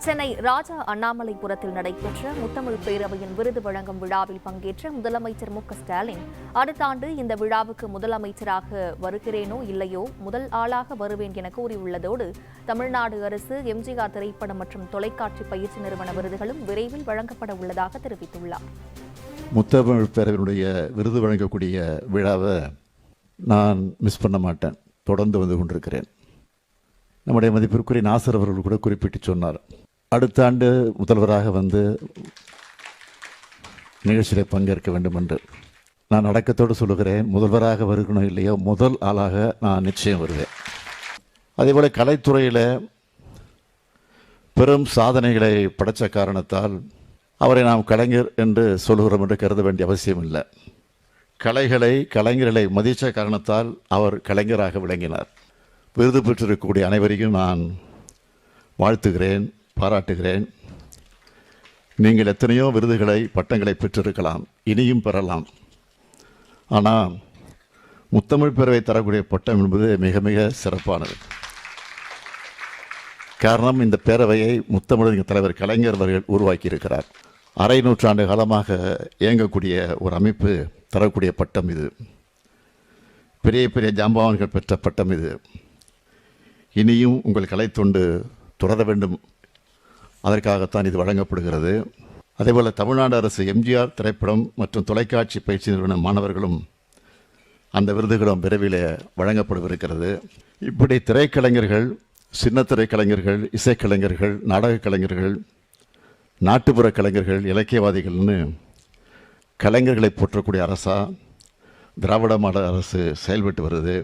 சென்னை ராஜா அண்ணாமலைபுரத்தில் நடைபெற்ற முத்தமிழ் பேரவையின் விருது வழங்கும் விழாவில் பங்கேற்ற முதலமைச்சர் மு.க.ஸ்டாலின் அடுத்த ஆண்டு இந்த விழாவுக்கு முதலமைச்சராக வருகிறேனோ இல்லையோ முதல் ஆளாக வருவேன் என கூறியுள்ளதோடு தமிழ்நாடு அரசு எம்ஜிஆர் திரைப்படம் மற்றும் தொலைக்காட்சி பயிற்சி நிறுவன விருதுகளும் விரைவில் வழங்கப்பட உள்ளதாக தெரிவித்துள்ளார். முத்தமிழ் பேரவையினுடைய விருது வழங்கக்கூடிய விழாவை நான் மிஸ் பண்ண மாட்டேன், தொடர்ந்து வந்து கொண்டிருக்கிறேன். நம்முடைய மதிப்பிற்குரிய நாசர் அவர்கள் கூட குறிப்பிட்டு சொன்னார், அடுத்த ஆண்டு முதல்வராக வந்து நிகழ்ச்சியில் பங்கேற்க வேண்டும் என்று. நான் அடக்கத்தோடு சொல்லுகிறேன், முதல்வராக வருகணும் இல்லையோ முதல் ஆளாக நான் நிச்சயம் வருவேன். அதேபோல் கலைத்துறையில் பெரும் சாதனைகளை படைத்த காரணத்தால் அவரை நாம் கலைஞர் என்று சொல்லுகிறோம் என்று கருத வேண்டிய அவசியம் இல்லை. கலைஞர்களை மதித்த காரணத்தால் அவர் கலைஞராக விளங்கினார். விருது பெற்றிருக்கக்கூடிய அனைவரையும் நான் வாழ்த்துகிறேன், பாராட்டுகிறேன். நீங்கள் எத்தனையோ விருதுகளை பட்டங்களை பெற்றிருக்கலாம், இனியும் பெறலாம். ஆனால் முத்தமிழ் பேரவை தரக்கூடிய பட்டம் என்பது மிக மிக சிறப்பானது. காரணம், இந்த பேரவையை முத்தமிழ் தலைவர் கலைஞர் அவர்கள் உருவாக்கியிருக்கிறார். அரை நூற்றாண்டு காலமாக இயங்கக்கூடிய ஒரு அமைப்பு தரக்கூடிய பட்டம் இது. பெரிய பெரிய ஜாம்பவான்கள் பெற்ற பட்டம் இது. இனியும் உங்கள் கலைத்தொண்டு தொடர வேண்டும், அதற்காகத்தான் இது வழங்கப்படுகிறது. அதேபோல் தமிழ்நாடு அரசு எம்ஜிஆர் திரைப்படம் மற்றும் தொலைக்காட்சி பயிற்சி நிறுவன மாணவர்களும் அந்த விருதுகளும் விரைவில் வழங்கப்படவிருக்கிறது. இப்படி திரைக்கலைஞர்கள், சின்ன திரைக்கலைஞர்கள், இசைக்கலைஞர்கள், நாடக கலைஞர்கள், நாட்டுப்புற கலைஞர்கள், இலக்கியவாதிகள்னு கலைஞர்களை போற்றக்கூடிய அரசாக திராவிட மாடல் அரசு செயல்பட்டு வருது.